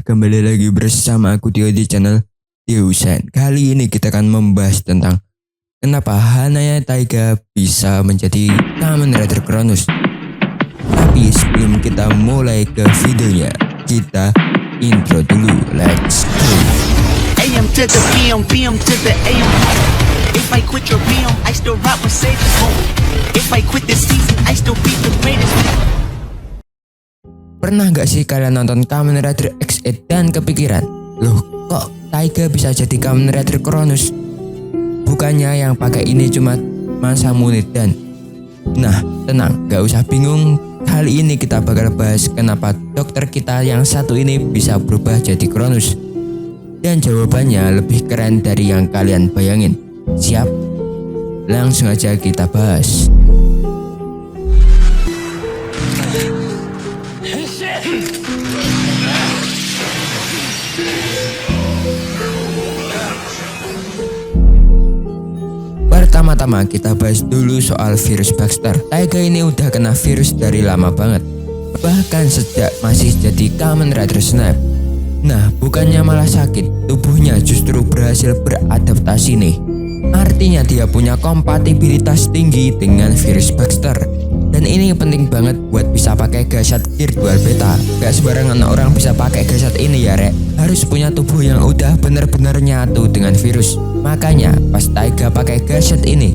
kembali lagi bersama aku Tio di channel Tiosan. Kali ini kita akan membahas tentang kenapa Hanaya Taiga bisa menjadi Kamen Rider Cronus. Tapi sebelum kita mulai ke videonya, kita intro dulu. Let's go. AM to the PM, PM to the AM. If I quit your PM, I still rock with Sage's home. If I quit this season, I still be the greatest. Pernah gak sih kalian nonton Kamen Rider X8 dan kepikiran, loh kok Taiga bisa jadi Kamen Rider Cronus? Bukannya yang pakai ini cuma Masamune Dan. Nah, tenang, gak usah bingung. Kali ini kita bakal bahas kenapa dokter kita yang satu ini bisa berubah jadi Cronus. Dan jawabannya lebih keren dari yang kalian bayangin. Siap? Langsung aja kita bahas. Pertama-tama kita bahas dulu soal virus Baxter. Taiga ini udah kena virus dari lama banget, bahkan sejak masih jadi Kamen Rider Snap. Nah, bukannya malah sakit, tubuhnya justru berhasil beradaptasi nih. Artinya dia punya kompatibilitas tinggi dengan virus Baxter. Dan ini penting banget buat bisa pakai Gashat Gear Dual Beta. Gak sembarangan orang bisa pakai Gashat ini ya rek. Harus punya tubuh yang udah bener-bener nyatu dengan virus. Makanya pas Taiga pakai Gashat ini,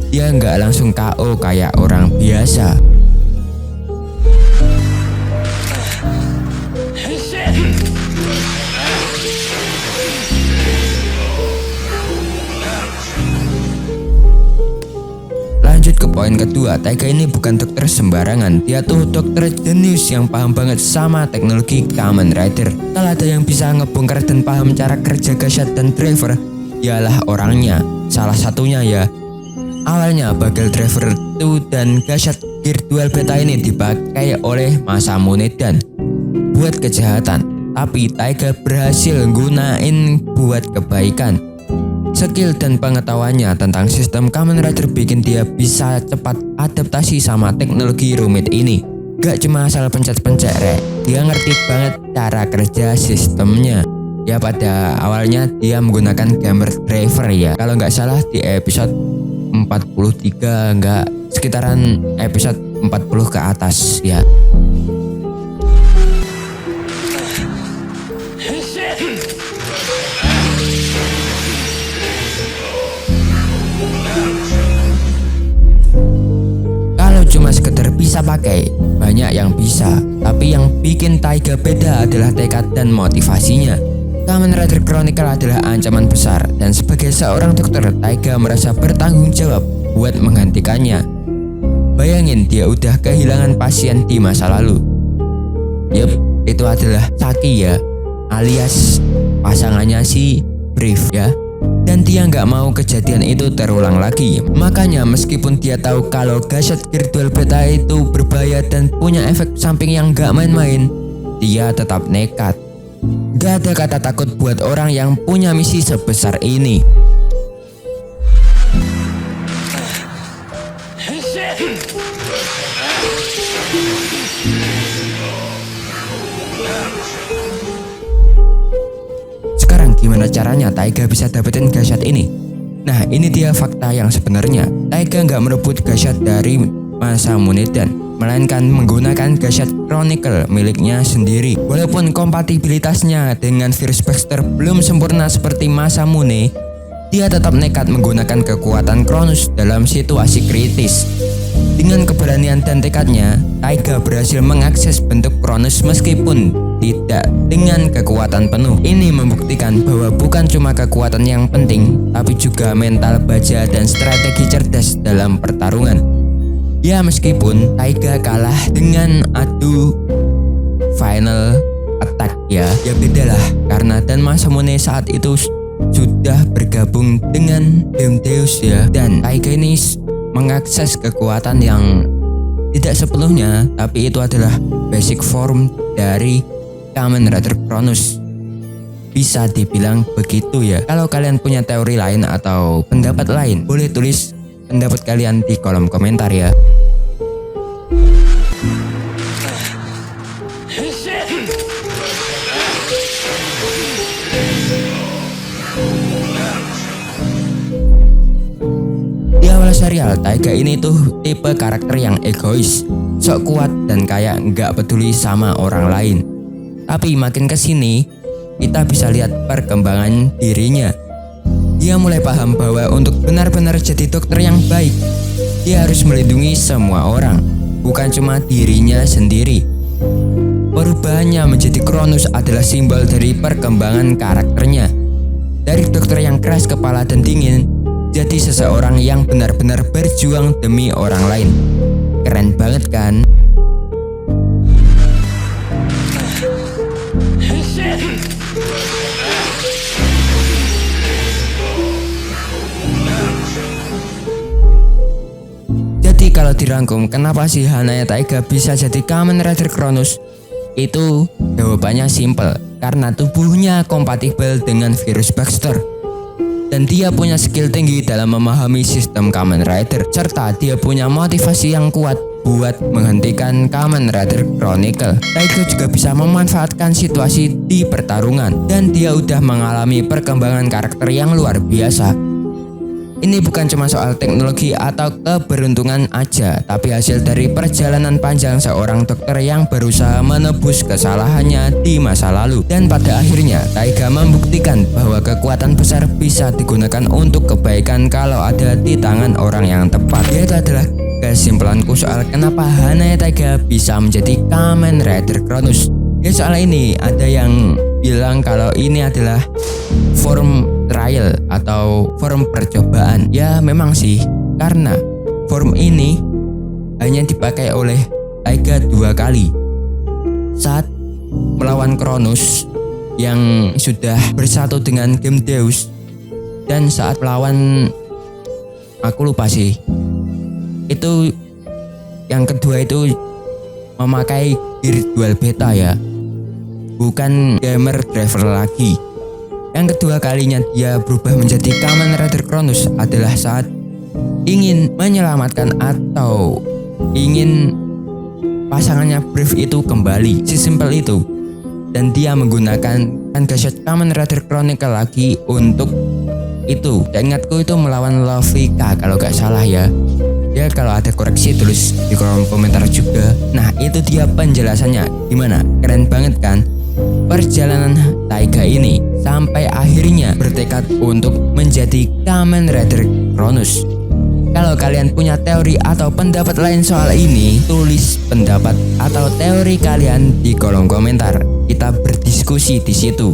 dia nggak langsung KO kayak orang biasa. Lanjut ke poin kedua, Taiga ini bukan dokter sembarangan. Dia tuh dokter jenius yang paham banget sama teknologi Kamen Rider. Kalau ada yang bisa ngebongkar dan paham cara kerja Gashat dan Driver, ialah orangnya. Salah satunya ya. Awalnya Bagel Driver 2 dan Gashat Gear Dual Beta ini dipakai oleh Masamune Dan buat kejahatan, tapi Taiga berhasil gunain buat kebaikan. Skill dan pengetahuannya tentang sistem Kamen Rider bikin dia bisa cepat adaptasi sama teknologi rumit ini. Gak cuma asal pencet-pencet rek, dia ngerti banget cara kerja sistemnya. Ya pada awalnya dia menggunakan Gamer Driver ya, kalau nggak salah di episode 43, nggak sekitaran episode 40 ke atas ya. Cuma sekedar bisa pakai, banyak yang bisa, tapi yang bikin Taiga beda adalah tekad dan motivasinya. Kamen Rider Chronicle adalah ancaman besar, dan sebagai seorang dokter, Taiga merasa bertanggung jawab buat menggantikannya. Bayangin dia udah kehilangan pasien di masa lalu. Yup, itu adalah Saki ya, alias pasangannya si Brief ya. Dan dia nggak mau kejadian itu terulang lagi. Makanya meskipun dia tahu kalau Gashat Gear Dual Beta itu berbahaya dan punya efek samping yang nggak main-main, dia tetap nekat. Gak ada kata takut buat orang yang punya misi sebesar ini. Gimana caranya Taiga bisa dapetin Gashat ini? Nah, ini dia fakta yang sebenarnya. Taiga nggak merebut Gashat dari Masamune Dan, melainkan menggunakan Gashat Chronicle miliknya sendiri. Walaupun kompatibilitasnya dengan virus Baxter belum sempurna seperti Masamune, dia tetap nekat menggunakan kekuatan Cronus dalam situasi kritis. Dengan keberanian dan tekadnya, Taiga berhasil mengakses bentuk Cronus meskipun tidak dengan kekuatan penuh. Ini membuktikan bahwa bukan cuma kekuatan yang penting, tapi juga mental baja dan strategi cerdas dalam pertarungan. Ya meskipun Taiga kalah dengan adu final attack ya beda lah, karena Dan Masamune saat itu sudah bergabung dengan Deus ya, dan Taiga ini mengakses kekuatan yang tidak sepenuhnya, tapi itu adalah basic form dari Kamen Rider Cronus. Bisa dibilang begitu ya. Kalau kalian punya teori lain atau pendapat lain, boleh tulis pendapat kalian di kolom komentar ya. serial, Taiga ini tuh tipe karakter yang egois, sok kuat dan kayak nggak peduli sama orang lain. Tapi makin kesini, kita bisa lihat perkembangan dirinya. Dia mulai paham bahwa untuk benar-benar jadi dokter yang baik, dia harus melindungi semua orang, bukan cuma dirinya sendiri. Perubahannya menjadi Cronus adalah simbol dari perkembangan karakternya. Dari dokter yang keras kepala dan dingin, jadi seseorang yang benar-benar berjuang demi orang lain. Keren banget kan? Jadi kalau dirangkum, kenapa sih Hanaya Taiga bisa jadi Kamen Rider Cronus? Itu jawabannya simple, karena tubuhnya kompatibel dengan virus Baxter. Dan dia punya skill tinggi dalam memahami sistem Kamen Rider, serta dia punya motivasi yang kuat buat menghentikan Kamen Rider Chronicle. Taiga juga bisa memanfaatkan situasi di pertarungan, dan dia udah mengalami perkembangan karakter yang luar biasa. Ini bukan cuma soal teknologi atau keberuntungan aja, tapi hasil dari perjalanan panjang seorang dokter yang berusaha menebus kesalahannya di masa lalu. Dan pada akhirnya, Taiga membuktikan bahwa kekuatan besar bisa digunakan untuk kebaikan kalau ada di tangan orang yang tepat. Itu adalah kesimpulanku soal kenapa Hanaya Taiga bisa menjadi Kamen Rider Cronus. Ya, soal ini ada yang bilang kalau ini adalah form trial atau form percobaan. Ya memang sih, karena form ini hanya dipakai oleh Taiga 2 kali. Saat melawan Cronus yang sudah bersatu dengan Game Deus, dan saat melawan, aku lupa sih, itu yang kedua itu memakai gear dual beta ya, bukan gamer driver lagi. Yang kedua kalinya dia berubah menjadi Kamen Rider Cronus adalah saat ingin menyelamatkan atau ingin pasangannya Brave itu kembali. Sesimpel itu. Dan dia menggunakan gadget Kamen Rider Chronicle lagi untuk itu. Dan ingatku itu melawan Lovika kalau gak salah ya. Ya kalau ada koreksi tulis di kolom komentar juga. Nah itu dia penjelasannya. Gimana? Keren banget kan? Perjalanan Taiga ini sampai akhirnya bertekad untuk menjadi Kamen Rider Cronus. Kalau kalian punya teori atau pendapat lain soal ini, tulis pendapat atau teori kalian di kolom komentar. Kita berdiskusi di situ.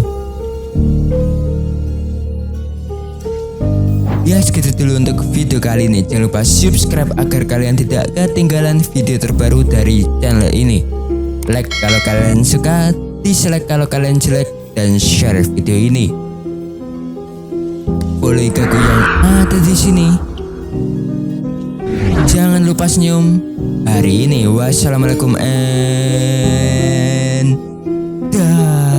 Ya segitu dulu untuk video kali ini. Jangan lupa subscribe agar kalian tidak ketinggalan video terbaru dari channel ini. Like kalau kalian suka, dislike kalau kalian jelek, dan share video ini. Follow Igaku yang ada di sini. Jangan lupa senyum hari ini. Wassalamualaikum and dah.